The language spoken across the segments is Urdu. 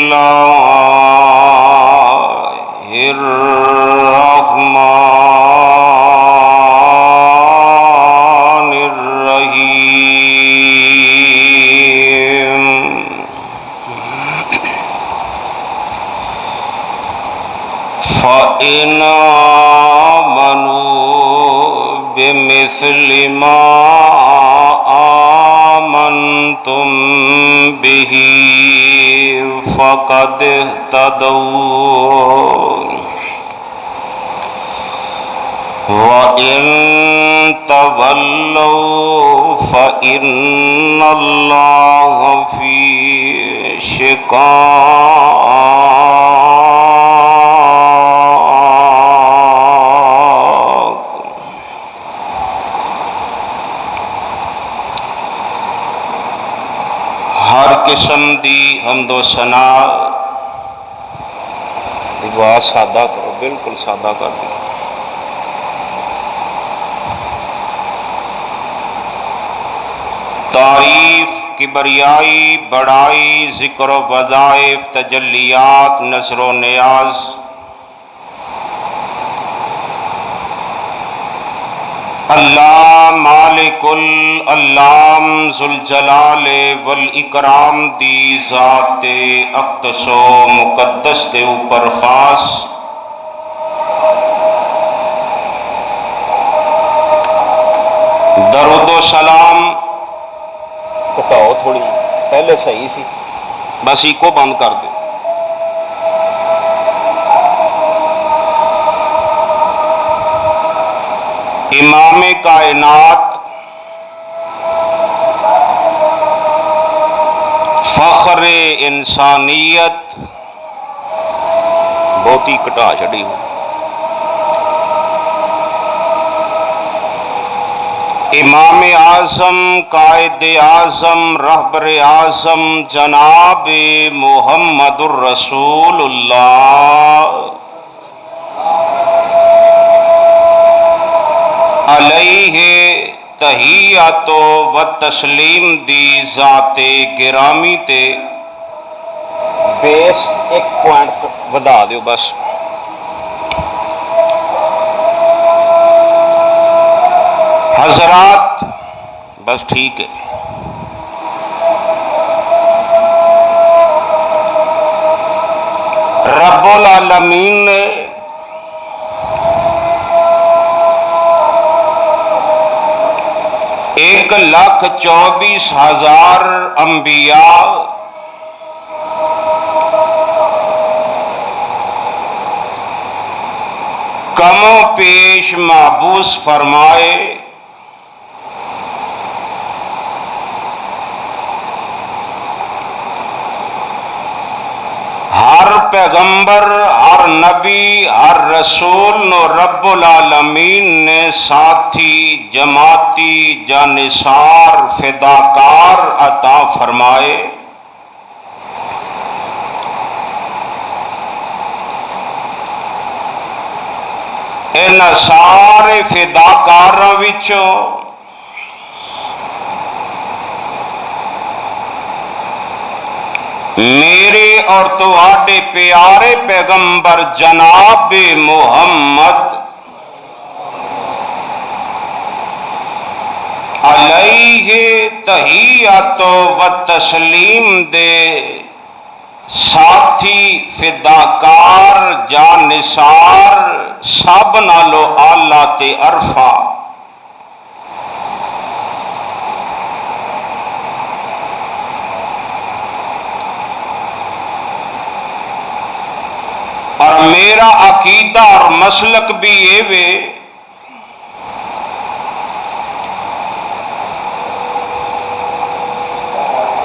الله الرحمن الرحيم فإن آمنوا بمثل ما آمنتم به فقد اهتدوا وإن تولوا فإن الله في شقاق. ہر قسم دی حمد و ثنا. آواز سادہ کرو، بالکل سادہ کر دو. تعریف، کبریائی، بڑائی، ذکر و وظائف، تجلیات، نصر و نیاز اللہ مالک العلام ذوالجلال والاکرام دی ذات اقدس و مقدس دے اوپر خاص درود و سلام. کٹاؤ تھوڑی، پہلے صحیح سی، بس ایکو بند کر دے. امام کائنات، فخر انسانیت، بہت ہی کٹا چھڑی ہو. امام اعظم، قائد اعظم، رہبر اعظم جناب محمد الرسول اللہ علیہ تحیات و تسلیم دی ذات گرامی تے بیس ایک پوائنٹ ودا دیو بس. حضرات بس ٹھیک ہے. رب العالمین نے ایک 1,24,000 انبیاء کم و پیش محبوس فرمائے. ہر پیغمبر، ہر نبی، ہر رسول نو رب العالمین نے ساتھی، جماعتی، جانثار، فداکار عطا فرمائے. ان سارے فداکاراں وچوں میرے اور تواڈے پیارے پیغمبر جناب محمد علیہ تحیات و تسلیم دے ساتھی، فداکار، جانثار، سب نالو اعلیٰ تے عرفہ اور میرا عقیدہ اور مسلک بھی یہ وے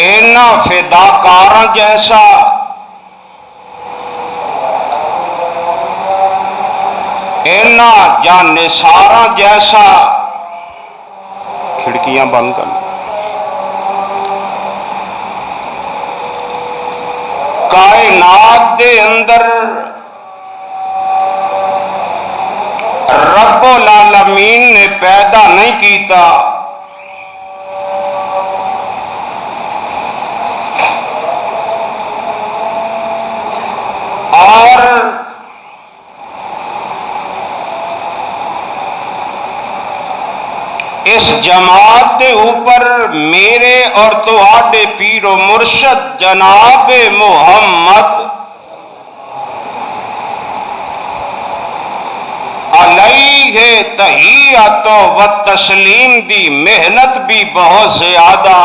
اینا فداکاراں جیسا اینا جانثاراں جیسا. کھڑکیاں بند کر کائنات دے اندر رب العالمین نے پیدا نہیں کیتا. جماعت دے اوپر میرے اور تواڈے پیر و مرشد جناب محمد علیہ تحیات و تسلیم دی محنت بھی بہت زیادہ.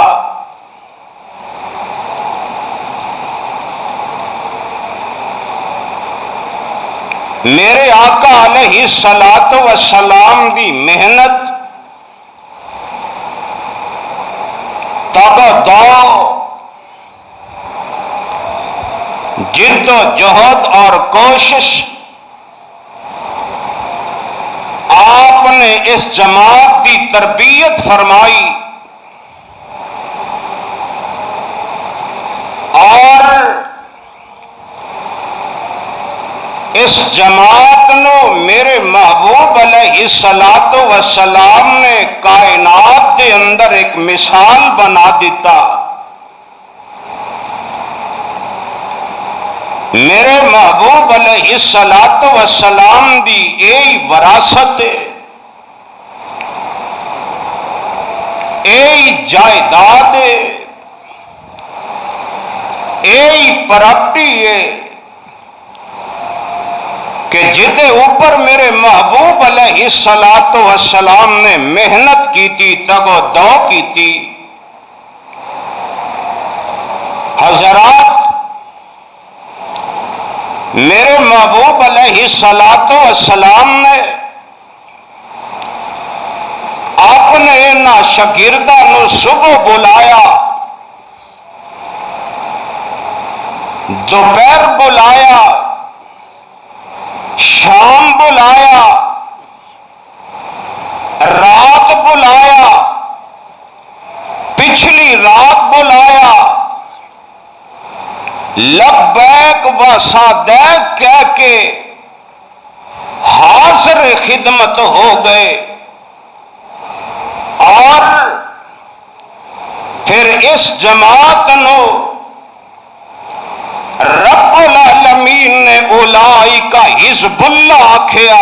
میرے آقا علیہ الصلاۃ والسلام دی محنت تبدو جد و جہد اور کوشش آپ نے اس جماعت کی تربیت فرمائی اور اس جماعت نو میرے محبوب علیہ الصلاۃ والسلام نے کائنات کے اندر ایک مثال بنا دیتا. میرے محبوب علیہ الصلاۃ والسلام دی یہی وراثت ہے، یہی جائیداد ہے، یہی پراپرٹی ہے کہ جدے اوپر میرے محبوب علیہ الصلاۃ والسلام نے محنت کی تھی، تگ و دو کی تھی. حضرات، میرے محبوب علیہ الصلاۃ والسلام نے اپنے انہاں شاگرداں نو صبح بلایا، دوپہر بلایا، شام بلایا، رات بلایا، پچھلی رات بلایا، لبیک و صادق کہہ کے حاضر خدمت ہو گئے. اور پھر اس جماعت نو رب العالمین نے اولئک حزب اللہ آکھیا.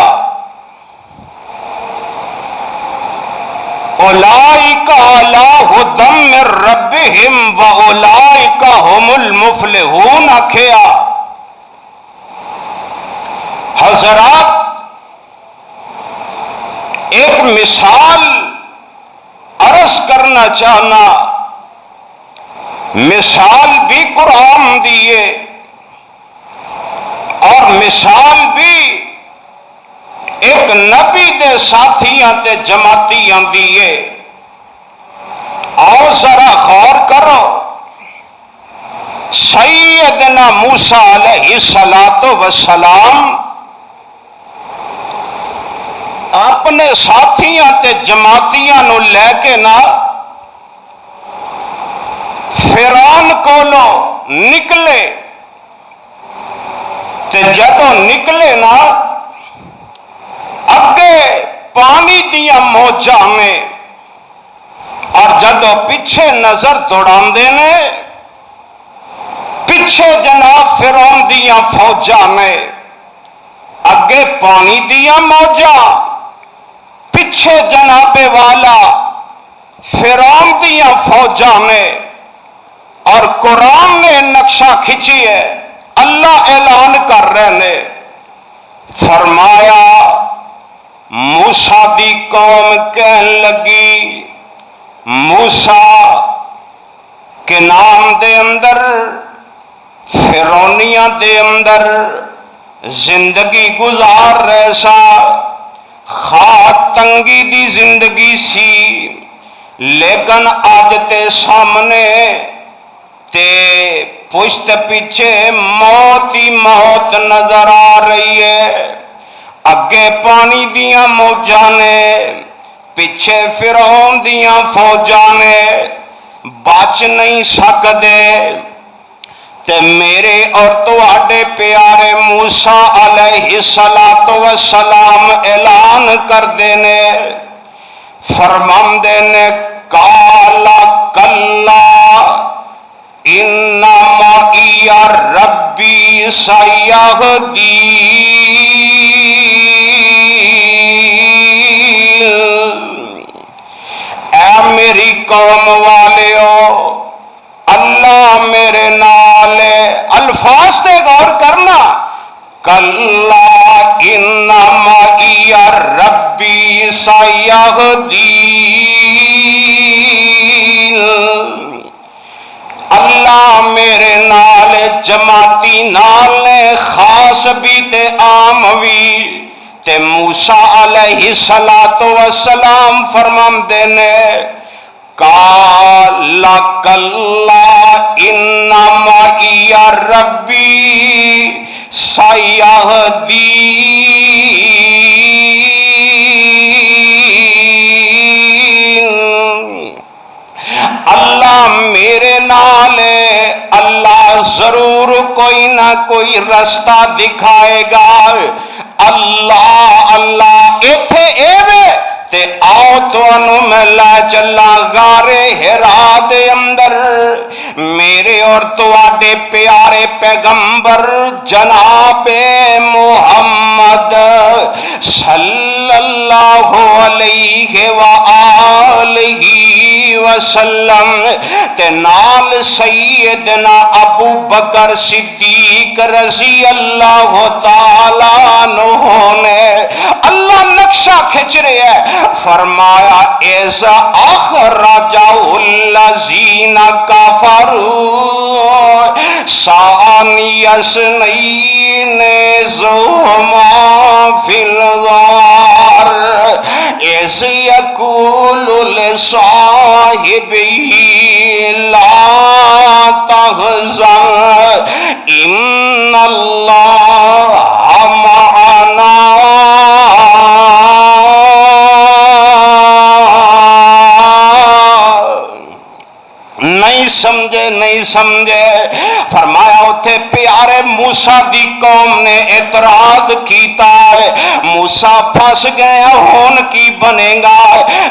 اولئک علی ھدی من ربہم واولئک ھم المفلحون آکھیا. حضرات، ایک مثال عرض کرنا چاہنا، مثال بھی قرآن دیے اور مثال بھی ایک نبی دے ساتھیاں تے جماعتیاں دیے. آؤ ذرا غور کرو. سیدنا موسیٰ علیہ الصلاۃ والسلام اپنے ساتھیاں تے جماعتیاں نو لے کے نا فرعون کولو نکلے، تے جدوں نکلے نا اگے پانی دیا موجاں نے، اور جدوں پیچھے نظر دوڑاندے نے پیچھے جناب فرعون دیا فوجاں نے، اگے پانی دیا موجاں، پیچھے جناب والا فرعون دیا فوجاں نے. اور قرآن نے نقشہ کھچی ہے، اللہ اعلان کر رہے نے، فرمایا موسیٰ دی قوم کہن لگی، موسیٰ کے نام دے اندر فرعونیاں دے اندر زندگی گزار رہے سا، خواہ تنگی دی زندگی سی، لیکن آج تے سامنے تے پشت پیچھے موت ہی موت نظر آ رہی ہے. اگے پانی دیاں موجاں نے، پیچھے فرعون دیاں فوجاں نے، بچ نہیں سکدے. تے میرے اور تواڈے پیارے موسیٰ علیہ الصلاۃ والسلام اعلان کر دینے، فرماندے نے، کالا کلا ان معی ربی سیہدین. الفاظ تے غور کرنا، کلا ان معی ربی سیہدین، اللہ میرے نال جماعتی نال نے، خاص بھی تے عام بھی۔ تے موسیٰ علیہ السلام فرماندے نے کالا کلا ان معی ربی سیہدین، اللہ میرے نال، اللہ ضرور کوئی نہ کوئی رستہ دکھائے گا۔ اللہ اللہ ایتھے ایوے تے آؤ تو انو میں لے چلا غار ہرا دے اندر، میرے اور تواڈے پیارے پیغمبر جناب محمد صلی اللہ علیہ وآلہ وسلم تے نال سیدنا ابو بکر صدیق رضی اللہ تعالیٰ عنہ نے اللہ نقشہ کھچ رہے ہیں، فرمایا ایسا اخرجہ الذین کفروا ثانی اثنین ذہما فی الغار اذ یقول لصاحبہ لا تحزن ان اللہ معنا۔ نہیں سمجھے فرمایا اتھے پیارے موسیٰ دی قوم نے اعتراض کیتا ہے، موسیٰ پھنس گئے ہون کی بنے گا؟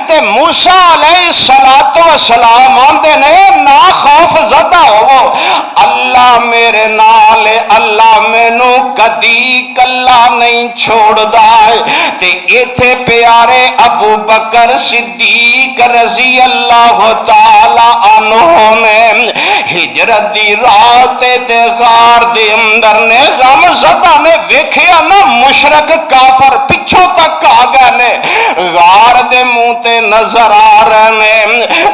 تے موسیٰ علیہ السلام آندے نے نا خوف زدہ ہو، اللہ میرے نال، اللہ مینو کدی کلا نہیں چھوڑ دائے۔ تے ایتھے پیارے ابو بکر صدیق رضی اللہ تعالی عنہ نے ہجرت دی رات تے غار دے اندر نے غم زدہ نے ویکھیا نا مشرک کافر پچھوں تک آ گئے نے، غار دے منہ تے نظر آ رہے نے،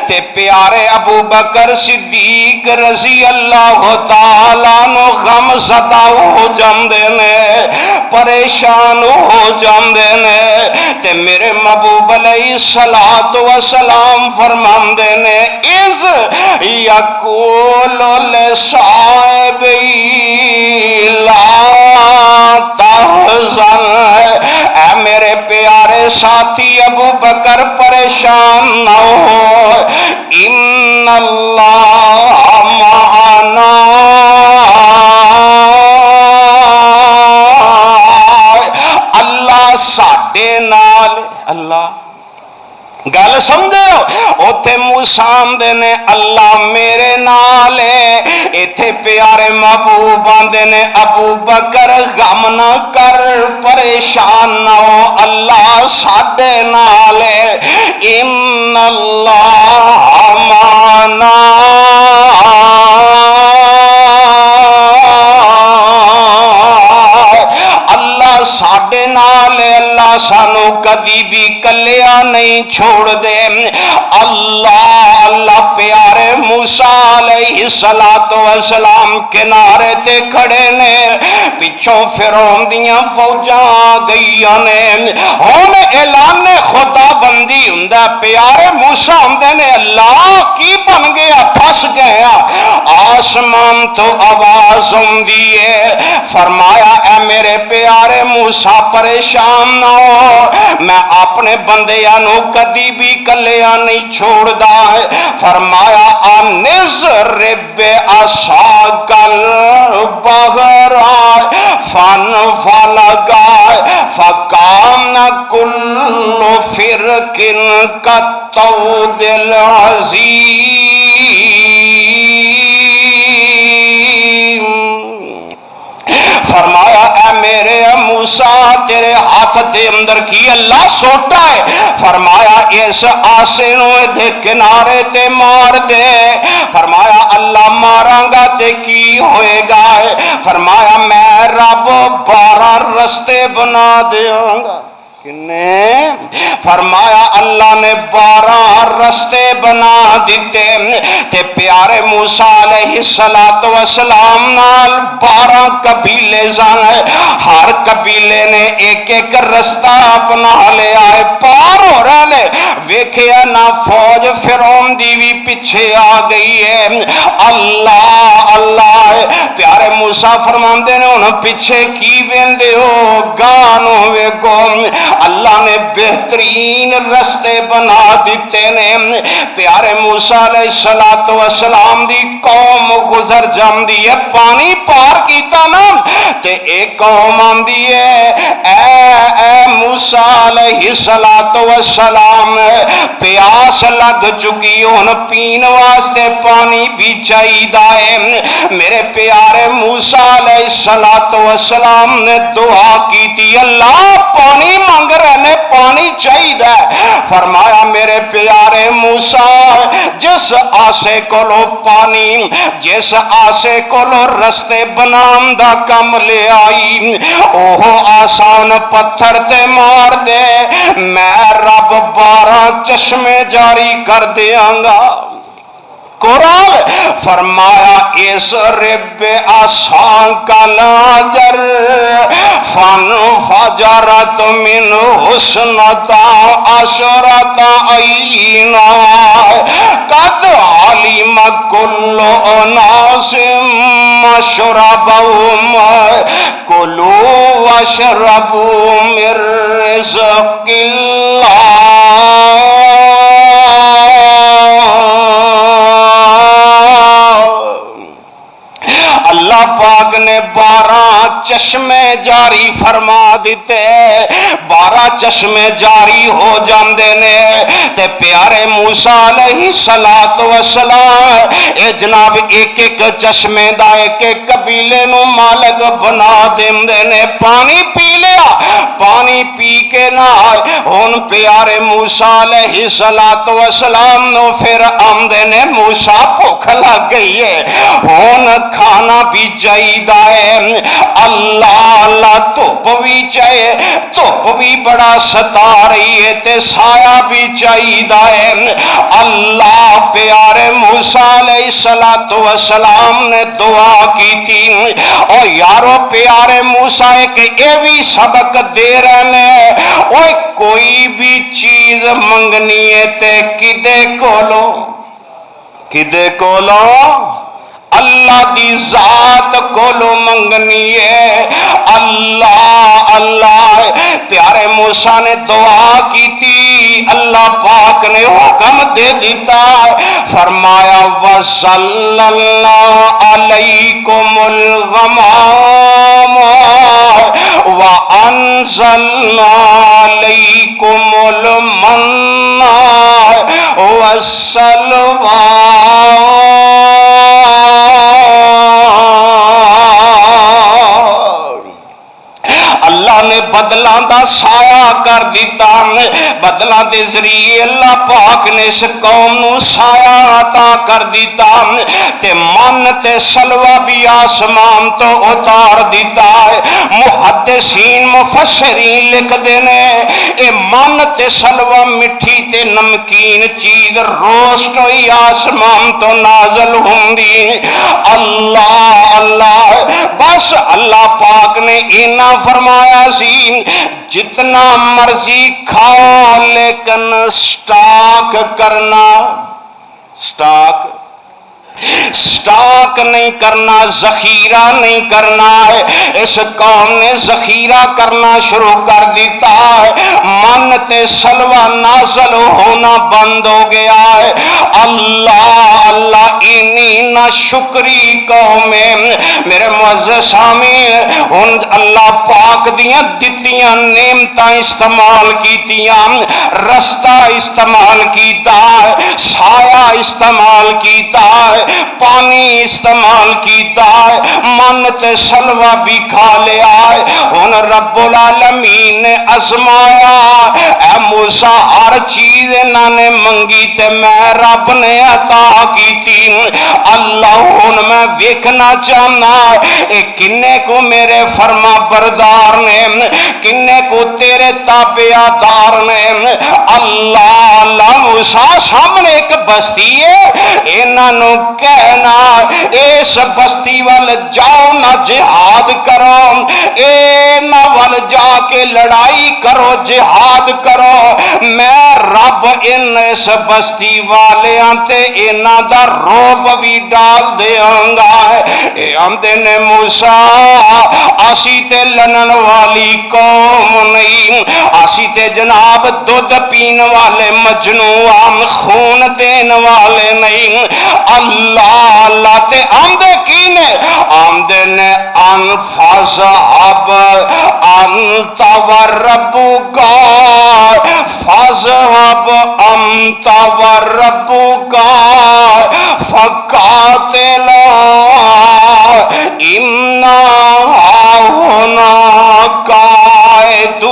تے پیارے ابو بکر صدیق رضی اللہ تعالیٰ نو غم زدہ ہو جاندے نے، پریشان ہو جاندے نے، تے میرے محبوب علیہ السلام فرماندے نے اذ یقول لصاحبہ لا تحزن، اے میرے پیارے ساتھی ابو بکر پریشان نہ ہو، ان اللہ معنا، اللہ ساڈے نال، اللہ گل سمجھے ہو؟ اوتھے موسیٰ آندے نے اللہ میرے نال ہے، ایتھے پیارے محبوب آندے نے ابو بکر غم نہ کر، پریشان نہ ہو، اللہ ساڈے نال ہے، ان اللہ معنا۔ ساڈے نال اللہ سانو کدی بھی کلیا نہیں چھوڑ دے۔ اللہ پیارے موسیٰ علیہ السلام کنارے تے کھڑے نے، پچھوں فرعون دیاں فوجاں گئیاں نے، ہن اعلان خدا بندی ہوندا، پیارے موسیٰ ہوندے نے اللہ کی بن گیا، پھس گیا، آسمان تو آواز ہوندی ہے، فرمایا اے میرے پیارے موسیٰ پریشان نہ ہو، میں اپنے بندیاں نو کدی بھی کلیا نہیں چھوڑدا ہے، فرمایا انضرب بعصاک البحر فانفلق فکان کل فرق کالطود العظیم۔ فرمایا اے میرے موسیٰ تیرے ہاتھ دے اندر کی اللہ سوٹا ہے؟ فرمایا اس آسے نو دے کنارے تے مار دے۔ فرمایا اللہ ماراں گا تے کی ہوئے گا؟ فرمایا میں رب 12 رستے بنا دیاں گا۔ کنے؟ فرمایا اللہ نے 12 رستے بنا دیتے تے پیارے موسیٰ علیہ السلام نال 12 قبیلے سن، ہر قبیلے نے ایک ایک رستہ اپنا لے آئے، پار ہو رہے نے ویکھیا نہ فوج فرعون دی بھی پیچھے آ گئی ہے۔ اللہ اللہ پیارے موسیٰ فرماندے نے انہوں پیچھے کی ویندے ہو گانو ویکھو، اللہ نے بہترین رستے بنا دیتے نے۔ پیارے موسیٰ علیہ السلام دی قوم گزر جاندی ہے، پانی پار کیتا نا تے ایک قوم آندی ہے اے موسیٰ علیہ السلام پیاس لگ چکی ہن پین واسطے پانی بھی چاہیدا ہے۔ میرے پیارے موسیٰ علیہ السلام نے دعا کی تھی اللہ پانی مانگ رہے نے پانی چاہیدا ہے۔ فرمایا میرے پیارے موسیٰ جس آسے کولو پانی جس آسے کولو رستے بنام دا کم لے آئی اوہ آسان پتھر تے مار دے میں رب 12 چشمے جاری کر دیاں گا۔ قرآن فرمایا اس رب آسان کا لاجر فن فجرت من حسنتا عشرت عینا قد علم کل اناس مشربهم کلوا واشربوا من رزق اللہ۔ اللہ پاک نے 12 چشمے جاری فرما دیتے، 12 چشمے جاری ہو جاندے نے تے پیارے موسیٰ علیہ السلام اے جناب ایک ایک چشمے دا ایک ایک قبیلے نو مالک بنا دیندے نے۔ پانی پی لیا، پانی پی کے نہ ہن پیارے موسیٰ علیہ السلام نو پھر آمدے نے موسیٰ بھوک لگ گئی ہے ہن کھانا بھی چاہیدا ہے۔ اللہ اللہ دھوپ بھی چاہیے، دھوپ بھی بڑا ستا رہی ہے تے سایہ بھی چاہیدا ہے۔ اللہ پیارے موسیٰ علیہ السلام نے دعا کی تھی او یارو پیارے موسیٰ کہ اے بھی سبق دے رہے ہیں اوے کوئی بھی چیز منگنی ہے تے کدے کولو اللہ دی ذات کولو منگنی ہے۔ اللہ اللہ پیارے موسیٰ نے دعا کی تھی، اللہ پاک نے حکم دے دیتا، فرمایا وَصَلَّلْنَا عَلَيْكُمُ الْغَمَامَ وَأَنزَلْنَا عَلَيْكُمُ الْمَنَّ وَالسَّلْوَىٰ۔ اللہ نے بدلاں دا سایہ کر دیتا، بدلاں دے ذریعے اللہ پاک نے اس قوم نو سایہ عطا کر دیتا تے من تے سلوہ بھی آسمان تو اتار دیتا ہے۔ محدثین مفسرین لکھ دینے اے من تے سلوہ مٹھی تے نمکین چیز روسٹ ہوئی آسمان تو نازل ہوندی۔ اللہ اللہ بس اللہ پاک نے اینا فرمایا سی جتنا مرضی کھاؤ لیکن سٹاک کرنا، سٹاک نہیں کرنا، ذخیرہ نہیں کرنا ہے۔ اس قوم نے ذخیرہ کرنا شروع کر دیتا ہے، من تے سلوہ نازل ہونا بند ہو گیا ہے۔ اللہ اللہ اینی نہ شکری قوم ہے۔ میرے معزز سامعین ان اللہ پاک دیاں دتیاں نعمتاں استعمال کیتیاں، رستہ استعمال کیتا ہے، سایہ استعمال کیتا ہے، پانی استعمال کیتا ہے، من تے سلوہ بھی کھا لیا ہے۔ ان رب العالمین نے ازمایا، اے موسیٰ ہر چیز انہاں نے منگی تے میں رب نے عطا کی تھی۔ اللہ ہن میں ویکھنا چاہنا اے کنے کو میرے فرما بردار نے، کنے کو تیرے تابعدار نے۔ اللہ موسیٰ سامنے ایک بستی ہے، انہاں نو کہنا اس بستی وال جاؤ نہ جہاد کرو، نہ وال جا کے لڑائی کرو جہاد کرو، میں رب اس بستی والیاں تے انہاں دا روب بھی ڈال دیاں گا۔ اے آندے نے موسیٰ اسی تے لڑن والی قوم نہیں، اسی تے جناب دودھ پین والے مجنون خون دین والے نہیں۔ اللہ تے آندے کی نے، آندے نے فَاذْهَبْ أَنْتَ وَرَبُّكَ فَاذْهَبْ أَنْتَ وَرَبُّكَ فَقَاتِلَا إِنَّا هَاهُنَا قَاعِدُونَ۔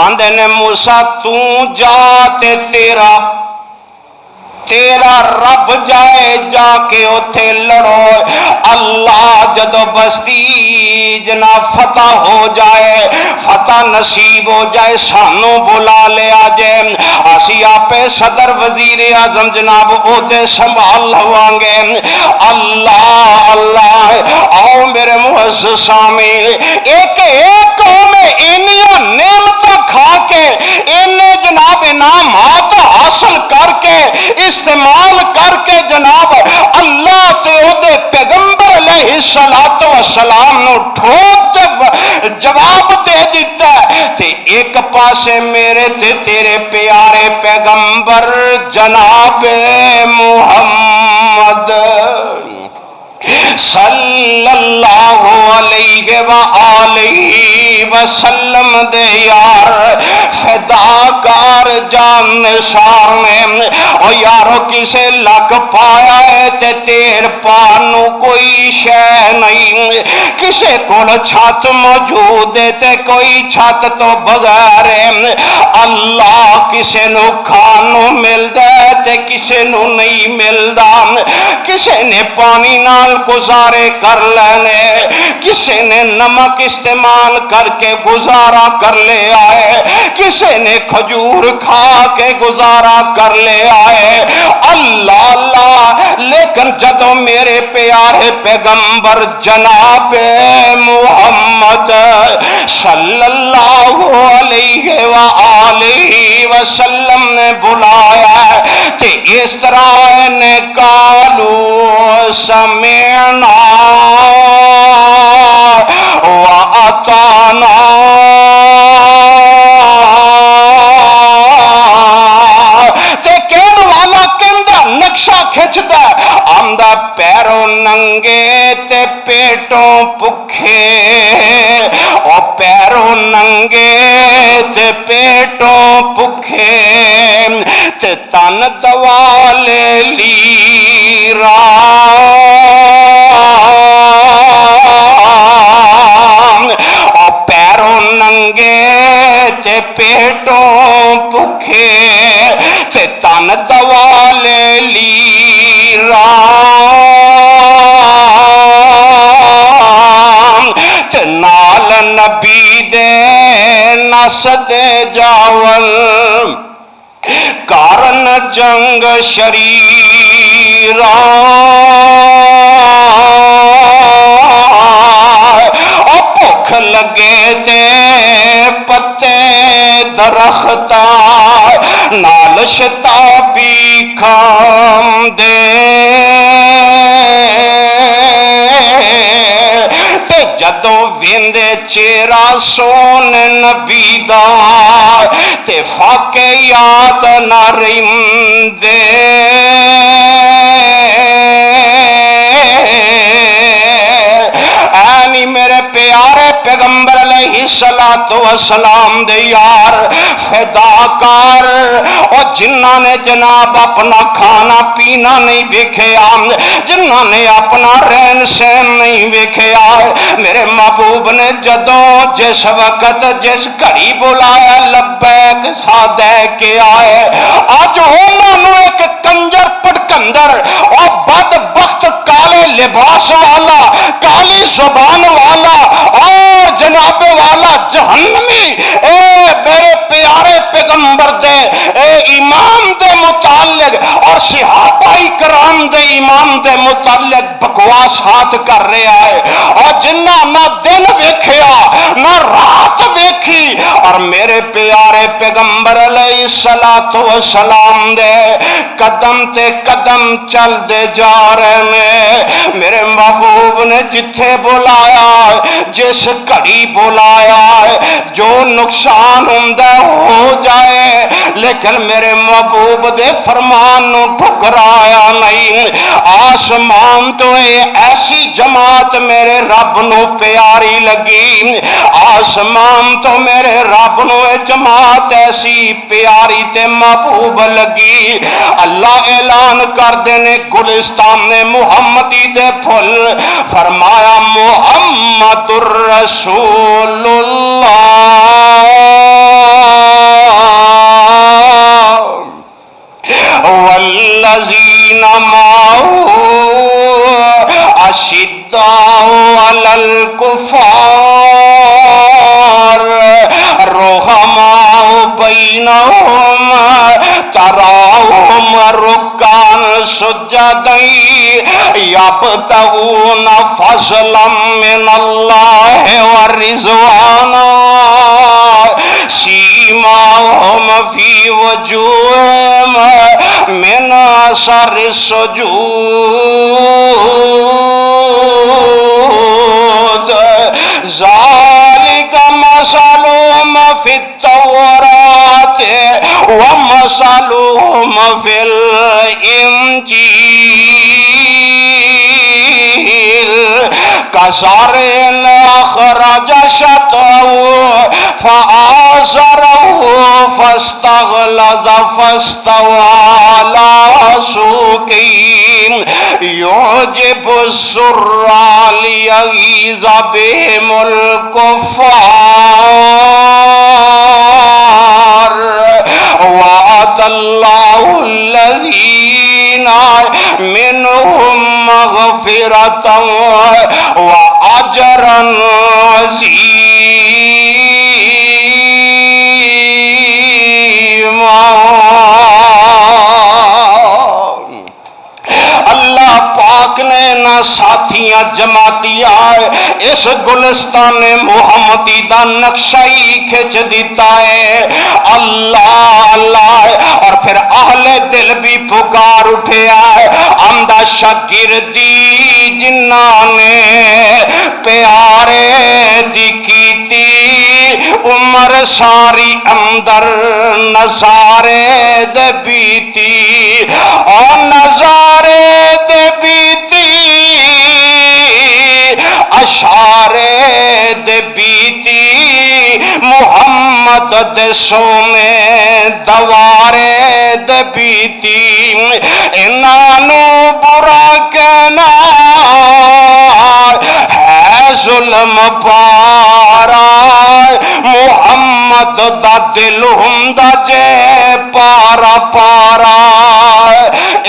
آندے نے موسیٰ تو جا تے تیرا رب جائے جا کے اتھے لڑو۔ اللہ جدو بستی جناب فتح ہو جائے، فتح نصیب ہو جائے، سانو بلا لے آجے، اسی آپے صدر وزیر اعظم جناب عہدے سنبھال ہوانگے۔ اللہ آؤ میرے معزز سامعین، ایک قوم انہیاں نعمتاں کھا کے انہیں جناب انعامات حاصل کر کے استعمال کر کے جناب اللہ تے دے پیغمبر علیہ السلام نو ٹھوک جواب دے دیتا ہے تے ایک پاسے میرے تے تیرے پیارے پیغمبر جناب محمد صلی اللہ علیہ وآلہ وسلم دے یار فداکار جان نثار نے، او یارو کسے لگ پایا ہے تے تیر پانو کوئی شے نہیں، کسے کول چھت موجود ہے تے کوئی چھت تو بغیر ہے، اللہ کسے نو کھانو ملدا ہے تے کسے نو نہیں ملدا، کسے نے پانی نال گزارے کر لینے، کسے نے نمک استعمال کر کے گزارا کر لے آئے، کسے نے کھجور کھا کے گزارا کر لے آئے۔ اللہ لیکن جدو میرے پیارے پیغمبر جناب محمد صلی اللہ علیہ وآلہ وسلم نے بلایا تے اس طرح نے کالو سمعنا وَأَطَعْنَا، تے کہن والا کہندا نقشہ کھچدا آمدہ پیروں ننگے تے پیٹوں پکھے، او پیروں ننگے تے پیٹوں پکھے، تے تن دوالے لیرا، او پیروں ننگے تے پیٹوں پکھے، تے تن دوالے لیرا، تے نال نبی دے نس دے جاول، کارن جنگ شریرا، بھوک لگے تے پتے درختا نال شتابی کھام دے، تے جدو ویندے چہرہ سون نبی دا تے فاقے یاد نہ رہندے، اینی میرے پیارے پیغمبر علیہ الصلوۃ والسلام دے یار فداکار اور جنہاں نے جناب اپنا کھانا پینا نہیں ویکھیا، جنہاں نے اپنا رہن سہن نہیں ویکھیا، میرے محبوب نے جدوں جس وقت جس گھڑی بلایا لبیک سادہ کے آئے، اج انہاں نوں ایک کنجر پٹکندر اور بدبخت کالے لباس والا، کالی زبان والا اور جناب والا جہنمی اے میرے پیارے پیغمبر دے اے امام دے متعلق اور صحابہ کرام دے امام دے متعلق بکواس ہاتھ کر رہا ہے، اور جنہ نہ دن ویکھیا نہ رات ویکھی، اور میرے پیارے پیغمبر علیہ الصلوۃ والسلام دے قدم تے قدم چل دے جا رہے نے، میرے محبوب نے جتھے بلایا جس گھڑی بلایا جو نقصان ہوندہ ہو جائے، لیکن میرے محبوب دے فرمان نو ٹھکرایا نہیں۔ آسمان تو ایسی جماعت میرے رب نو پیاری لگی، آسمان تو میرے رب نو جماعت ایسی پیاری تے محبوب لگی، اللہ اعلان کر دینے گلستان نے محمدی دے پھل، فرمایا محمد الرسول اللہ والذین معه اشداء علی الکفار رحماء بینہم تراہم رکعا سجدا یبتغون فضلا من اللہ ورضوانا سیماہم فی وجوہہم من اثر السجود ذالک مثلہم فی التوراۃ ومثلہم فی الانجیل کزرع اخرج شطأہ فآزرہ فاستغلظ فاستوى على سوقه يعجب الزراع ليغيظ بهم الكفار وعد الله الذين منهم مغفرة وأجرا عظيما۔ اللہ پاک نے نہ ساتھیاں جماعتیاں اس گلستان محمدی دا نقشہ ہی کھچ دیتا ہے، اللہ اللہ، اور پھر اہل دل بھی پکار اٹھے آئے، آمدہ شاگردی جنہاں نے پیارے دی کیتی عمر ساری اندر نظارے دے بیتی، اور نظارے دے بیتی اشارے دے بیتی محمد دے سونے دوارے دے بیتی، انانو برا کہنا ہے ظلم پارا، محمد دا دل ہوندا جے پارا پارا،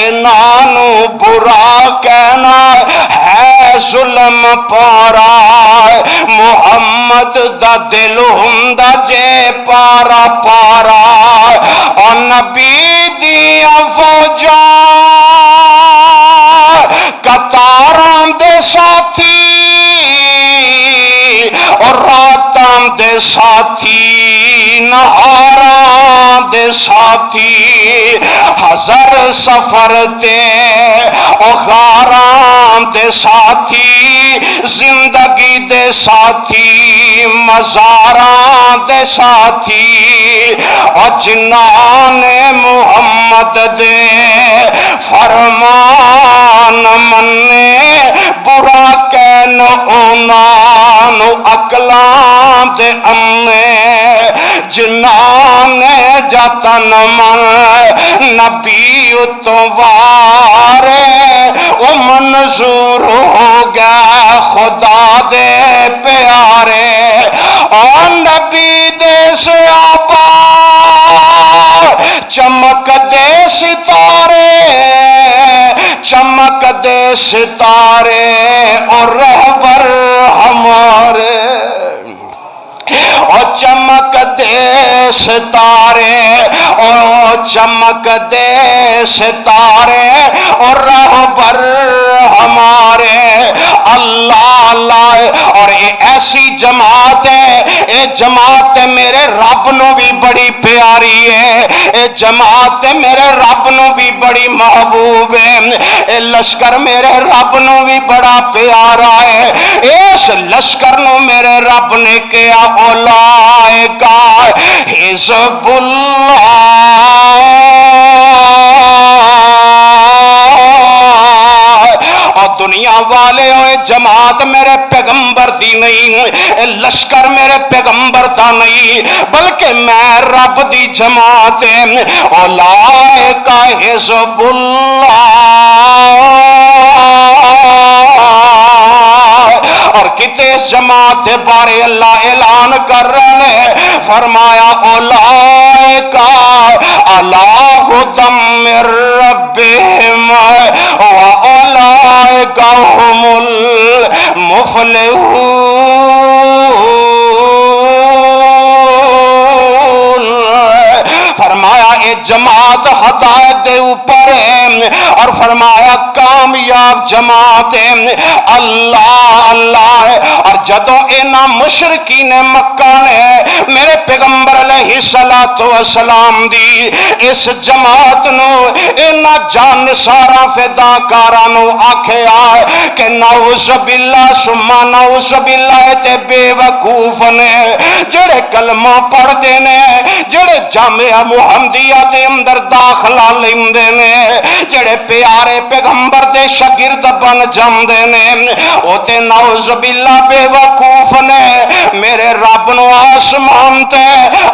انانو برا کہنا ہے ظلم پارا، محمد دا دل ہوندا جے پارا پارا، اور نبی دیاں فوجاں قطاراں دے ساتھی اور راتاں دے ساتھی نہاراں دے ساتھی ہزار سفر تے اور غاراں دے ساتھی زندگی دے ساتھی مزاراں دے ساتھی، اور جنہاں نے محمد دے فرمان مننے برا کہن اونا سانو اکلاں دے امنے جنان جاتا نمن نبی اتو وارے او منظور ہو گیا خدا دے پیارے اور نبی دے سیابا چمک دے ستارے چمک دے ستارے اور رہبر ہمارے او چمک دے ستارے او چمک دے ستارے اور رہبر ہمارے اللہ اللہ اور یہ ایسی جماعت ہے یہ جماعت میرے رب نو بھی بڑی پیاری ہے یہ جماعت میرے رب نو بھی بڑی محبوب ہے یہ لشکر میرے رب نو بھی بڑا پیارا ہے اس لشکر نو میرے رب نے کیا اولائکا حزب اللہ اور دنیا والے ہوئے جماعت میرے پیغمبر دی نہیں لشکر میرے پیغمبر دا نہیں بلکہ میں رب دی جماعت اولائکا حزب اللہ اور کتے اس جماعت بارے اللہ اعلان کر رہے ہیں فرمایا اولائکا علی ھدی من ربہم واولائکا ھم المفلحون فرمایا اے جماعت ہدایت دے اوپر ہے اور فرمایا کامیاب جماعت ہے اللہ اللہ اور جدو اینا مشرکین مکہ نے میرے پیغمبر علیہ السلام دی اس جماعت نو اینا جان نثارا فداکارا نو آکھیا کہ نعوذ باللہ سما نعوذ باللہ تے بے وقوف نے جڑے کلمہ پڑھ دینے جڑے جامعہ محمدیہ دے اندر داخلہ لیندے نے جڑے پیارے پیغمبر دے شاگرد بن جاندے نے او تے نعوذ باللہ بے وقوف نے میرے رب نو آسمان تے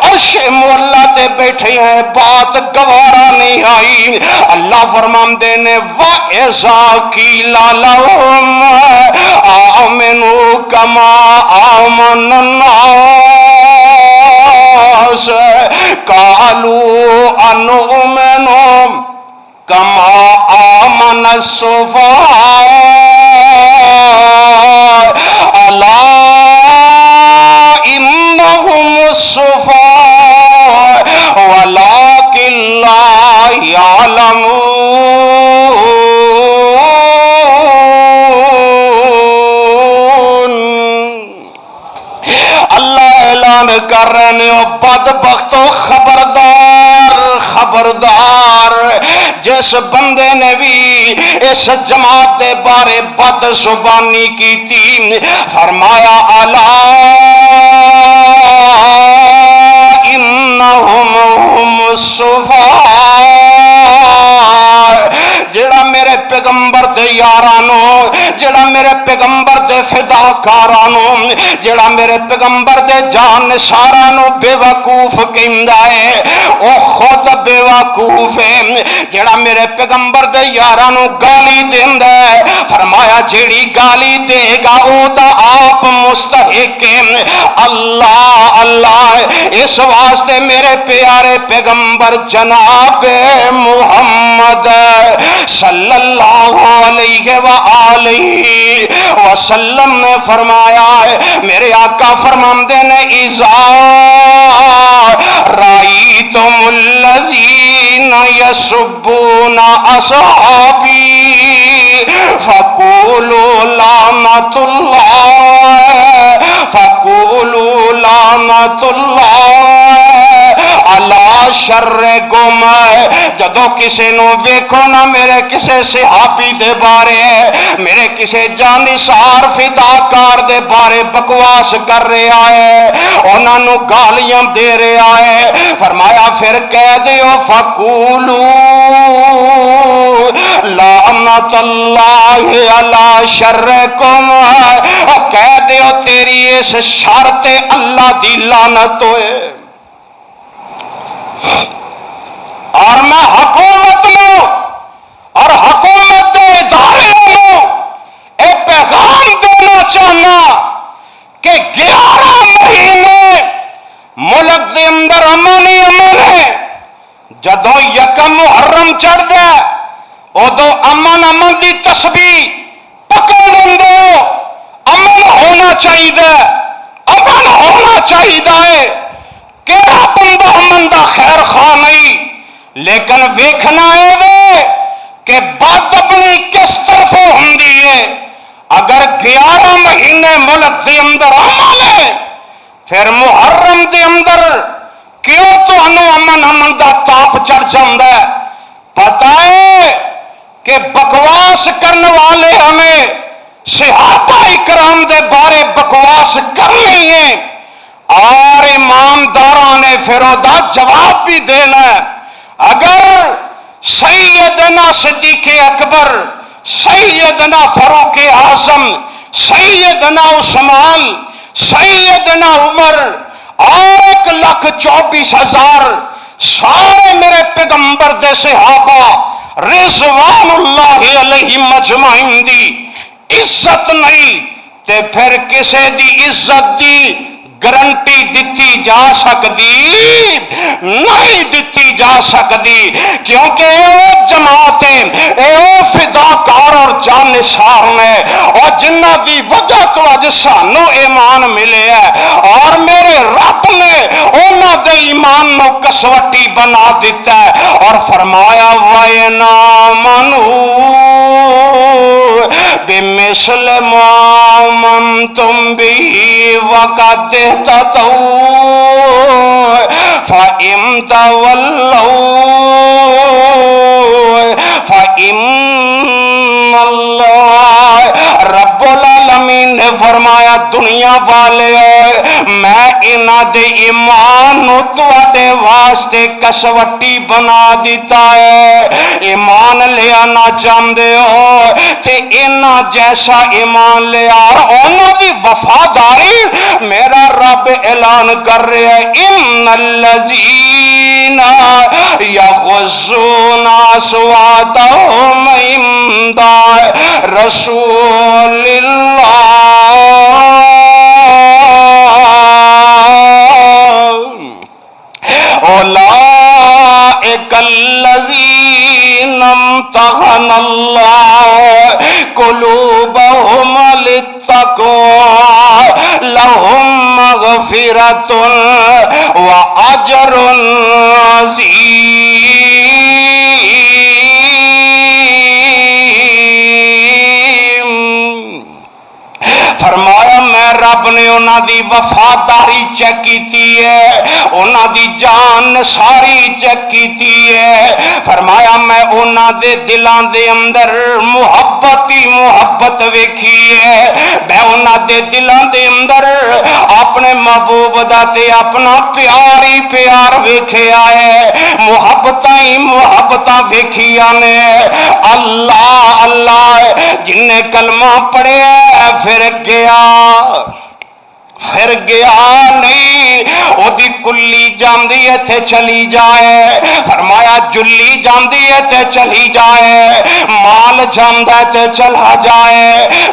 عرش مولا تے بیٹھے ہیں بات گوارا نہیں آئی اللہ فرماندے نے وَإِذَا قِيلَ لَهُمْ آمِنُوا كَمَا آمَنَ النَّاسُ قَالُوا أَنُؤْمِنُ كَمَا آمَنَ السُّفَهَاءُ أَلَا إِنَّهُمُ السُّفَهَاءُ وَلَكِنْ لَا يَعْلَمُونَ اللہ اعلان کر رہے ہو بدبختو خبردار خبردار جس بندے نے بھی اس جماعت دے بارے بد زبانی کی تھی فرمایا الا انہم ہم الصفاء جڑا میرے پیغمبر دے یارانو جڑا میرے پیغمبر دے فداکارانو جڑا میرے پیغمبر دے جان نثارانو بے وقوف کہندا ہے او خود بے وقوف ہے جڑا میرے پیغمبر دے یارانو گالی دیندا ہے فرمایا جیڑی گالی دے گا او دا آپ مستحق ہے اللہ اللہ اس واسطے میرے پیارے پیغمبر جناب محمد صلی اللہ علیہ وآلہ وسلم نے فرمایا ہے میرے آقا فرماندے نے اذا رأیتم الذین یسبون اصحابی فقولوا لعنت اللہ فقولوا لعنت اللہ علی شر گم جدو کسے نو ویکھو نا میرے کسے صحابی دے بارے میرے کسے جانثار فداکار دے بارے بکواس کر رہا ہے انہاں نو گالیاں دے رہا ہے فرمایا پھر کہہ دیو فقولو لعنت لعنت اللہ علی شرکم، کہہ دیو تیری اس شر تے اللہ دی لعنت ہوئے۔ اور میں حکومت نو اور حکومت دے ادارے نو اے پیغام دینا چاہنا کہ 11 مہینے ملک دے اندر امن ہی امن ہے۔ جدوں یکم محرم چڑھ دے ادو امن امن دی تسبیح پکڑ لیندے ہو۔ امن ہونا چاہیے، امن ہونا چاہیے۔ کیڑا بندہ امن دا خیر خواہ نہیں، لیکن ویکھنا ہے وے کہ بات اپنی کس طرف ہوندی ہے۔ اگر 11 مہینے ملک دے اندر امن ہے، پھر محرم دے اندر کیوں تو امن امن دا تاپ چڑھ جاندہ ہے؟ پتہ ہے کہ بکواس کرنے والے ہمیں صحابہ اکرام دے بارے بکواس کرنی ہے، اور ایمانداران نے پھر دا جواب بھی دینا ہے۔ اگر سیدنا صدیق اکبر، سیدنا فاروق اعظم، سیدنا عثمان، سیدنا عمر اور 1,24,000 سارے میرے پیغمبر دے صحابہ رضوان اللہ علیہ مجمعین دی عزت نہیں تے پھر کسے دی عزت دی گارنٹی دتی جا سکتی نہیں، دتی جا سکتی، کیونکہ اے جماعت اے فداکار اور جانشار نے، اور جنہ دی وجہ تو اج سانو ایمان ملے ہے، اور میرے رب نے انہاں دے ایمان نو کسوٹی بنا دیتا ہے اور فرمایا وَإِنْ آمَنُوا بِمِثْلِ مَا آمَنْتُمْ بِهِ وَقَدْ اهْتَدَوْا فَإِنْ تَوَلَّوْا فَإِنَّ اللَّهَ رب العالمین نے فرمایا دنیا والے میں انہاں دے ایمان نو تواڈے واسطے کسوٹی بنا دیتا ہے۔ ایمان لے آنا چاہندے ہو تے انہاں جیسا ایمان لے اور انہاں دی وفاداری میرا رب اعلان کر رہے ہیں ان الذین یغضون اصواتهم عند رسول اللہ اولئک الذین امتحن اللہ قلوبهم للتقوى لهم مغفرۃ واجر عظیم۔ فرمایا میں رب نے انہاں دی وفاداری چیک کیتی ہے، انہاں دی جان ساری چیک کیتی ہے۔ فرمایا میں انہاں دے دلاں دے اندر محبت ہی محبت ویکھی ہے، میں انہاں دے دلاں دے اندر اپنے محبوب دا تے اپنا پیار ہی پیار ویکھیا ہے، محبتاں ہی محبتاں ویکھیاں نے۔ اللہ اللہ جن نے کلمہ پڑھیا پھر گیا نہیں، او دی کلی جاندی ہے تے چلی جائے، فرمایا جلی جاندی ہے تے چلی جائے، مال جاندہ ہے تے چلا جائے،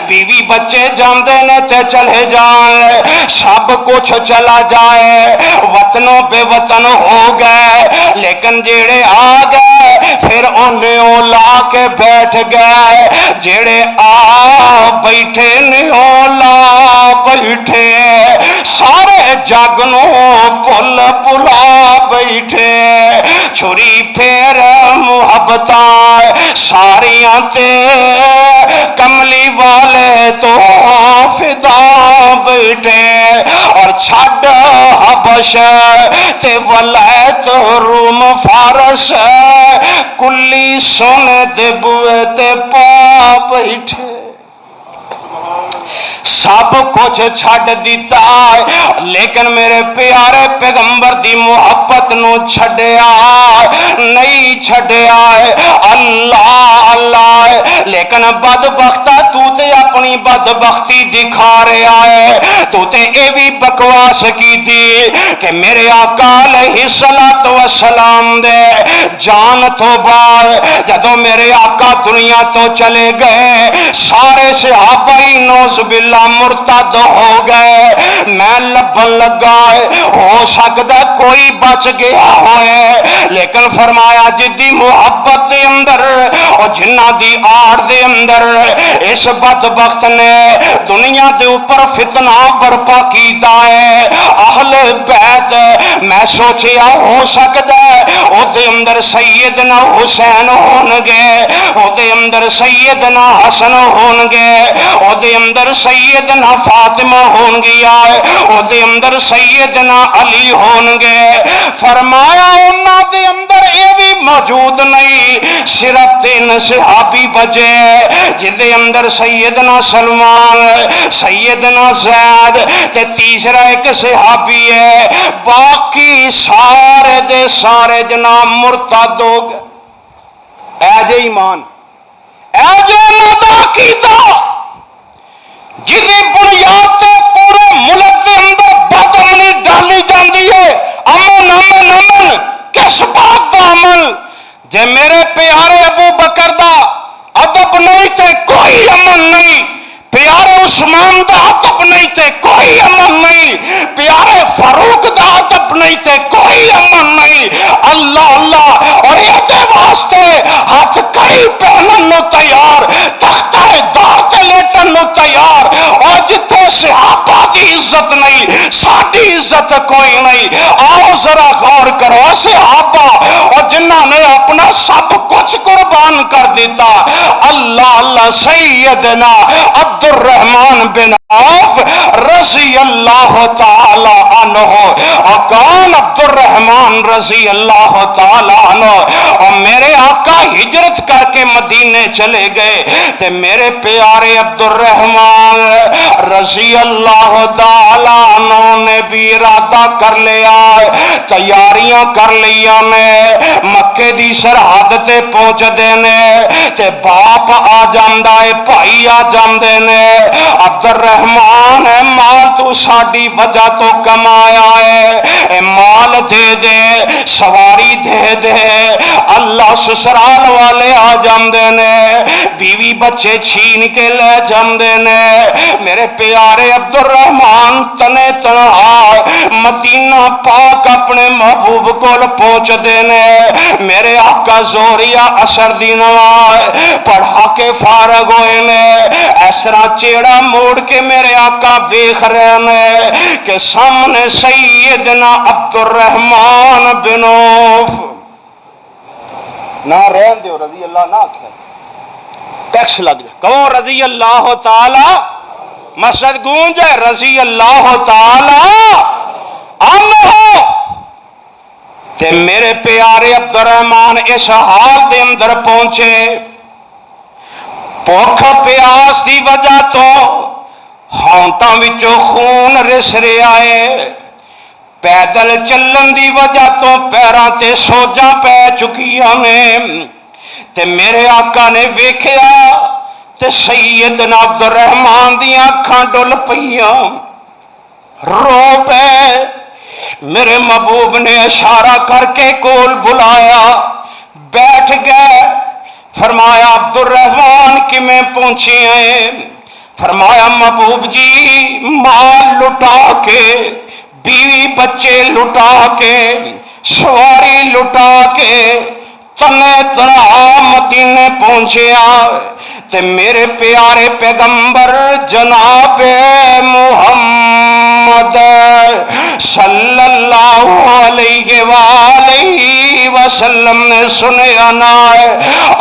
بیوی بچے جاندے نے تے چلے جائے، سب کچھ چلا جائے، وطنوں بے وطن ہو گئے، لیکن جیڑے آ گئے پھر انہیں اولا کے بیٹھ گئے، جیڑے آ بیٹھے نے اولا بیٹھے، سارے جگ نو پل پلا بیٹھے، چھری پھر محبتاں ساریاں تے کملی والے تو فدا بیٹھے، اور چھڈ حبش تے ولایت روم فارس کلی سونے دے بوئے تے پا بیٹھے، سب کچھ چھڈ دیتا لیکن میرے پیارے پیغمبر دی محبت نو چھڈیا نہیں چھڈیا۔ اللہ اللہ لیکن بدبختہ تو تے اپنی بدبختی دکھا رہا ہے، تو تے اے بھی بکواس کی تھی کہ میرے آقا علیہ الصلوۃ والسلام دے جان تو بعد جدوں میرے آقا دنیا تو چلے گئے سارے صحابہ ہی نوز باللہ مرتد ہو گئے۔ میں لبن لگا ہو سکتا کوئی بچ گیا ہوئے، لیکن فرمایا جدی محبت دے اندر اور جنہ دی آڑ دے اندر اس بدبخت نے دنیا دے اوپر فتنہ برپا کیتا ہے اہل بیت، میں سوچیا ہو سکتا ہے او دے اندر سیدنا حسین ہونگے، او دے اندر سیدنا حسن ہونگے، او دے اندر سیدنا فاطمہ ہونگی آئے، او دے اندر سیدنا علی ہونگے۔ فرمایا انہاں دے اندر اے بھی موجود نہیں، صرف 3 صحابی بجے جدے اندر سیدنا سلمان، سیدنا زید تے تیسرا ایک صحابی ہے، باقی سارے دے سارے جناب مرتد ہو گئے۔ اے جے ایمان، اے جے اللہ کیتا جدی بنیاد تے پورے ملک دے اندر بدامنی ڈالی جاندی ہے، امن امن امن کس بات دا امن؟ جے میرے پیارے ابو بکر دا ادب نہیں تے کوئی امن نہیں، پیارے عثمان دا ادب نہیں تے کوئی امن نہیں، پیارے فاروق دا ادب نہیں تے کوئی امن نہیں۔ اللہ اللہ اور یہ واسطے ہاتھ کڑی پہنن نو تیار، تختہ دار تے لیٹن نو تیار، اور جتھے صحابہ دی عزت نہیں ساڈی عزت کوئی نہیں۔ آؤ ذرا غور کرو، صحابہ اور جنہاں نے اپنا سب کچھ قربان کر دیتا، اللہ اللہ سیدنا عبد الرحمن بن عوف رضی اللہ تعالی عنہ، اکان عبد الرحمن رضی اللہ تعالی عنہ، اور میرے آقا ہجرت کر کے مدینے چلے گئے تے میرے پیارے عبد الرحمن رضی اللہ تعالی عنہ نے بھی ارادہ کر لیا، تیاریاں کر لیا نے، مکے دی سرحد تے پہنچ دینے تے باپ آ جاندہ ہے، بھائی آ جاندے نے، عبد الرحمن ہے مال تو ساڑی وجہ تو کمایا ہے، اے مال دے دے، سواری دے دے، اللہ سسرال والے آ جاندے نے، بیوی بچے چھین کے لے جاندے نے، میرے پیارے عبد الرحمن تنے تنہا مدینہ پاک اپنے محبوب کو پہنچ دینے، میرے آقا زوریہ عصر دی نماز پڑھا کے فارغ ہوئے نے، ایسرا چیڑا موڑ کے میرے آقا ویکھ رہے نے کہ سامنے سیدنا عبد الرحمن بن عوف، نہ رہن دیو رضی اللہ نہ کھے ٹیکس لگ جائے، کہو رضی اللہ تعالی، مسجد گونجے رضی اللہ تعالی عنہ۔ تے میرے پیارے عبد الرحمن اس حال دے اندر پہنچے، بھوک پیاس دی وجہ تو ہونٹاں وچوں خون رس رہا ہے، پیدل چلن دی وجہ تو پیراں تے سوجاں پہ چکیاں نے، تے میرے آقا نے ویکھیا تے سیدنا عبد الرحمن دی آنکھاں ڈل پئیاں، رو پے، میرے محبوب نے اشارہ کر کے کول بلایا، بیٹھ گئے، فرمایا عبد الرحمن کی میں پہنچی ہیں؟ فرمایا محبوب جی مال لٹا کے، بیوی بچے لٹا کے، سواری لٹا کے، تنے تنہا مدینے پہنچیا، تے میرے پیارے پیغمبر جناب محمد صلی اللہ علیہ وآلہ وسلم نے سنیا نہ ہے،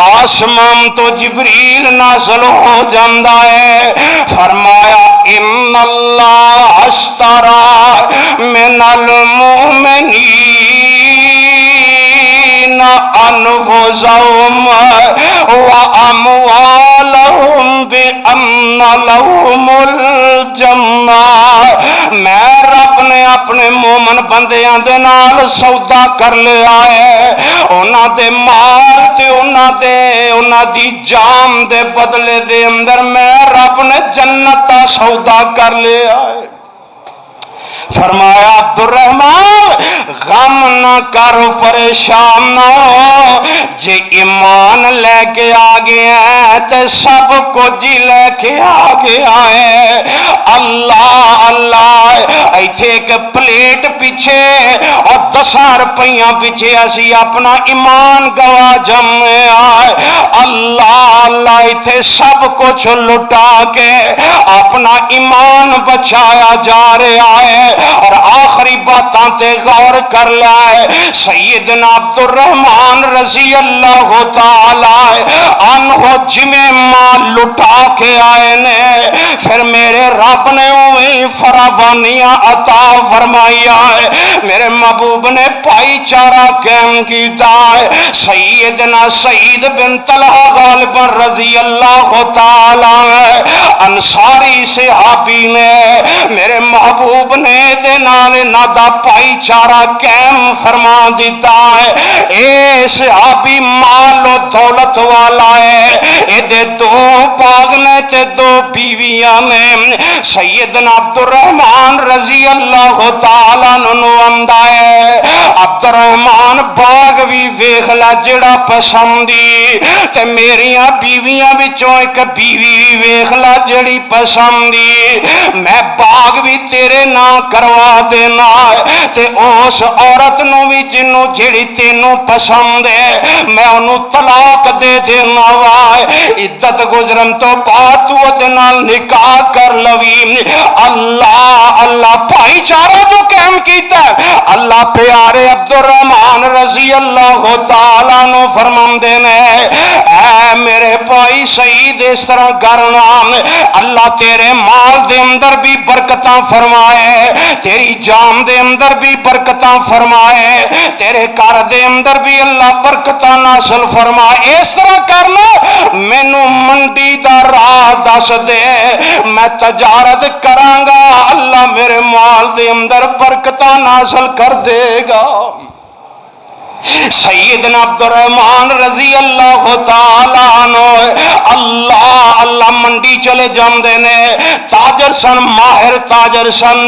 آسمان تو جبریل نازل ہو جاندہ ہے، فرمایا ان اللہ اشترى من المؤمنین انفسهم واموالهم بان لهم الجنہ میں رب نے اپنے مومن بندیاں دے نال سودا کر لیا ہے، انہاں دے مال تے انہاں دی جان دے بدلے دے اندر میں رب نے جنت دا سودا کر لیا ہے۔ فرمایا عبد الرحمان غم نہ کر، پریشان نہ ہو، جے ایمان لے کے آ گیا ہے تے سب کچھ ہی لے کے آ گیا ہے۔ اللہ اللہ ایتھے ایک پلیٹ پیچھے اور 10 روپیاں پیچھے اسی اپنا ایمان گوا جمے آئے۔ اللہ اللہ ایتھے سب کچھ لٹا کے اپنا ایمان بچایا جا رہا ہے۔ اور آخری باتاں تے غور کر لائے، سیدنا عبد الرحمان رضی اللہ تعالی عنہ جمیں مال لٹا کے آئے نے، پھر میرے رب نے اوہیں فراوانیاں عطا فرمائی ہے، میرے محبوب نے بھائی چارہ قائم کیتا ہے۔ سیدنا سعید بن طلحہ غالب رضی اللہ تعالی انصاری صحابی نے میرے محبوب نے دے نال نادا بھائی چارہ قائم فرما دیتا ہے۔ اے صحابی مال و دولت والا ہے، اے دے 2 باغ نے تے 2 بیویاں نے۔ سیدنا عبد الرحمان رضی اللہ تعالیٰ عنہ آندا ہے عبد الرحمان باغ بھی ویکھ لا جڑا پسندی، تے میریاں بیویاں وچوں ایک بیوی بھی ویکھ لا جڑی پسندی، میں باغ بھی تیرے نام کروا دینا تے اس عورت نو بھی جنوں جڑی تینوں پسند ہے میں انہوں طلاق دے دینا وا، عدت گزرن تو بعد تو دے نال نکاح کر لوی۔ اللہ اللہ بھائی چارہ جو قائم کیتا ہے، اللہ پیارے عبد الرحمان رضی اللہ تعالیٰ نو فرماندے نے اے میرے بھائی سعید اس طرح کرنا، اللہ تیرے مال دے اندر بھی برکتاں فرمائے، تیری جان دے اندر بھی برکتاں فرمائے، تیرے گھر دے اندر بھی اللہ برکتاں نازل فرمائے۔ اس طرح کرنا مینوں منڈی دا راہ دس دے، میں تجارت کراں گا، اللہ میرے مال دے اندر برکتاں نازل کر دے گا۔ سیدنا عبد الرحمان رضی اللہ تعالیٰ عنہ اللہ اللہ منڈی چلے جاندے نے، تاجر سن، ماہر تاجر سن،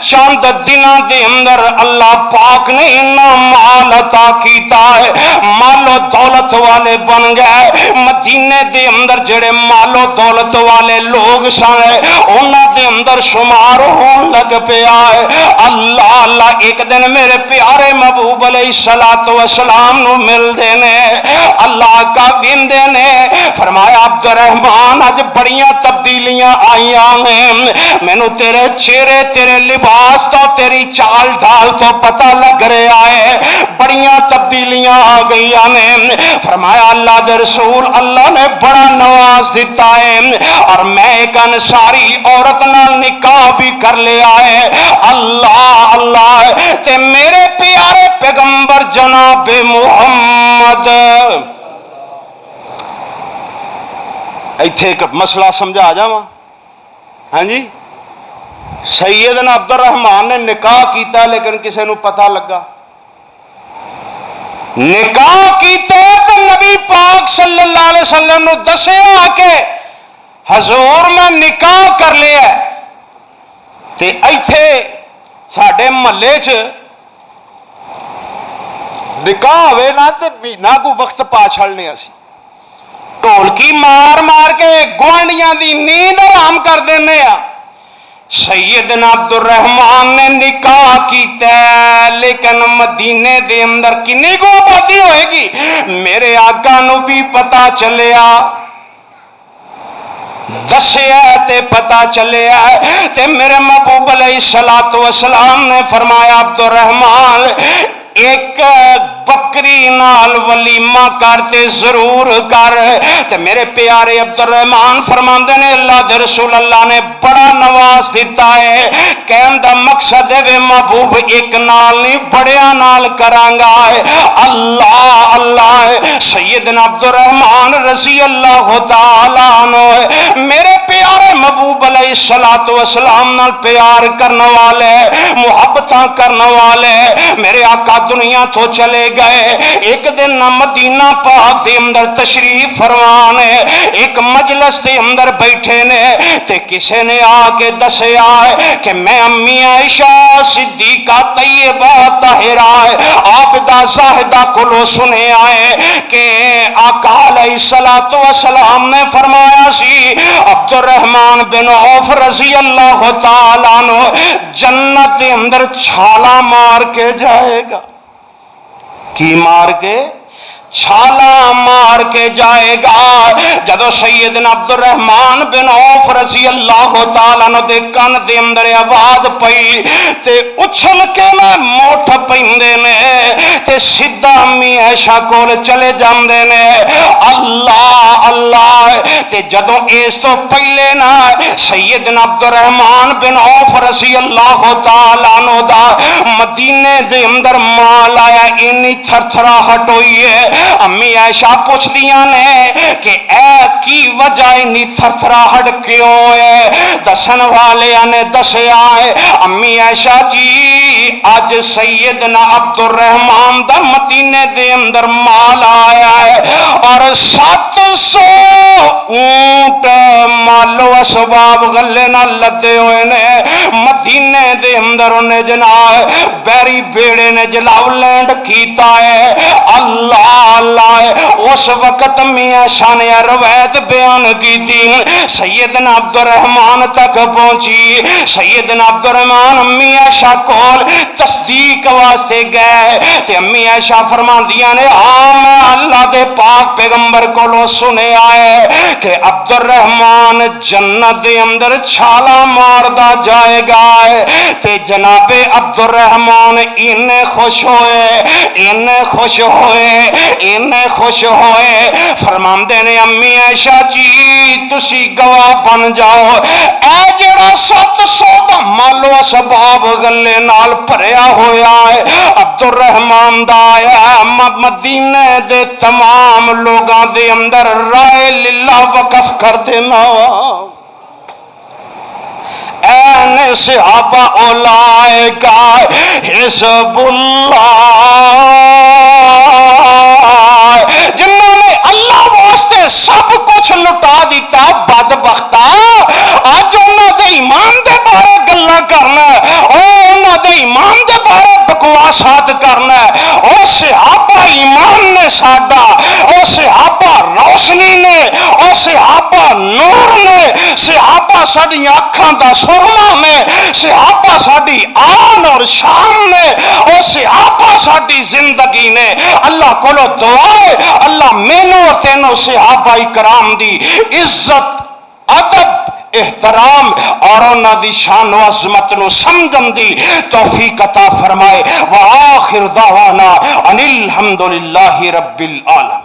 چند دنوں دے اندر اللہ پاک نے انہاں مال عطا کیتا ہے، مال و دولت والے بن گئے۔ مدینے دے اندر جڑے مال و دولت والے لوگ سن انہاں دے اندر شمار ہون لگ پیا ہے۔ اللہ اللہ ایک دن میرے پیارے محبوب علیہ السلام والسلام نو مل دینے، اللہ کا ویندے نے، فرمایا عبد الرحمان اج بڑیاں تبدیلیاں آئیاں نے، میں نو تیرے چہرے تیرے لباس تو تیری چال ڈال تو پتہ لگ رہا ہے بڑیاں تبدیلیاں آ گئیاں نے۔ فرمایا اللہ دے رسول اللہ نے بڑا نواز دیتا ہے اور میں ایک انصاری عورت نال نکاح بھی کر لیا ہے۔ اللہ اللہ تے میرے پیارے پیغمبر جناب محمد ایتھے ایک مسئلہ سمجھا جاواں، ہاں جی سیدنا عبد الرحمان نے نکاح کیتا لیکن کسے نو پتہ لگا، نکاح کیتے تو نبی پاک صلی اللہ علیہ وسلم نو دسیا کہ حضور میں نکاح کر لیا تے ایتھے ساڈے محلے چ نکاح ہوئے نا تے مہینہ کو وقت پا چھڑنے اسی ڈھولکی مار مار کے گوانڈیاں دی نیند آرام کر دینے آ۔ سیدنا عبد الرحمان نے نکاح کیتا ہے لیکن مدینے دے اندر کنی کو آبادی ہوئے گی میرے آقا نو بھی پتا چلیا، دسیا تے پتا چلیا تے میرے محبوب علیہ السلام نے فرمایا عبد الرحمان ایک بکری نال ولیمہ کرتے ضرور کر. تے میرے پیارے عبد الرحمان فرماندے نے اللہ دے رسول اللہ نے بڑا نواز دیتا ہے. کہن دا مقصد ہے محبوب ایک نال نہیں بڑیا نال کرانگا ہے. اللہ اللہ سیدنا عبد الرحمان رضی اللہ تعالیٰ عنہ میرے پیارے محبوب علیہ الصلوۃ والسلام نال پیار کرنے والے محبتاں کرنے والے میرے آقا دنیا تو چلے گئے. ایک دن مدینہ پاک دے اندر تشریف فرمان ہے. ایک مجلس دے اندر بیٹھے نے تے کسے نے آ کے دسیا ہے کہ میں امی عائشہ صدیقہ طیبہ طاہرہ عابدہ زاہدہ کولو سنے آئے کہ آقا علیہ الصلوۃ والسلام نے فرمایا سی عبد الرحمن بن عوف رضی اللہ تعالیٰ عنہ جنت دے اندر چھالا مار کے جائے گا. کی مار کے؟ چھالا مار کے جائے گا. جدو سیدنا عبد الرحمن بن عوف رضی اللہ تعالیٰ عنہ دے کان دے اندر آواز پئی تے اچھل کے نہ موٹھ پیندے نے تے سیدھا امی عائشہ کول چلے جاندے نے. اللہ اللہ تے جدو اس تو پہلے نہ سیدنا عبد الرحمن بن عوف رضی اللہ تعالیٰ عنہ دا مدینے دے اندر مال آیا اینی تھر تھراہٹ ہوئی ہے. امی عائشہ پوچھ دیاں نے کہ اے کی وجہ انی تھرتھراہٹ کیوں ہے؟ دسن والے نے دسیا ہے امی عائشہ جی آج سیدنا عبد الرحمن دا مدینے دے اندر مال آیا ہے اور 700 اونٹ مالو اسباب گلے نہ لدے ہوئے نے مدینے دے اندر انہیں جناب بیری بیڑے نے جلاو لینڈ کیتا ہے. اللہ اللہ اس وقت میاں شانے روایت بیان کی تھی سیدنا عبد الرحمن تک پہنچی. سیدنا عبد الرحمن امی عائشہ کول تصدیق واسطے گئے تے امی عائشہ فرماندیاں نے میں اللہ دے پاک پیغمبر کولوں سنے آئے کہ عبد الرحمن جنت دے اندر چھالا ماردا جائے گا. تے جناب عبد الرحمن انہیں خوش ہوئے فرماندے نے امی عائشہ جی تسی گواہ بن جاؤ اے جڑا 700 دا مالو اسباب گلے نال بھریا ہویا ہے عبد الرحمن دا آیا مدینے دے تمام لوگاں دے اندر رائے للہ وقف کر دینا. این صحابہ اولائکا حزب اللہ جنہوں نے اللہ واسطے سب کچھ لٹا دیتا بدبختہ آج انہوں دے ایمان دے بارے گلہ کرنا انہوں دے ایمان دے بارے بکواسات کرنا او صحابہ ایمان نے ساڈا او صحابہ روشنی نے او صحابہ نور نے صحابہ ساڈی آنکھاں دا سرما نے صحابہ ساڈی آن اور شان نے او صحابہ ساڈی زندگی نے. اللہ کولو دعا ہے اللہ مینوں اور تینوں صحابہ کرام دی عزت ادب احترام اور انہاں دی شان و عظمت نو سمجھن دی توفیق عطا فرمائے. وآخر دعوانا ان الحمدللہ رب العالمین.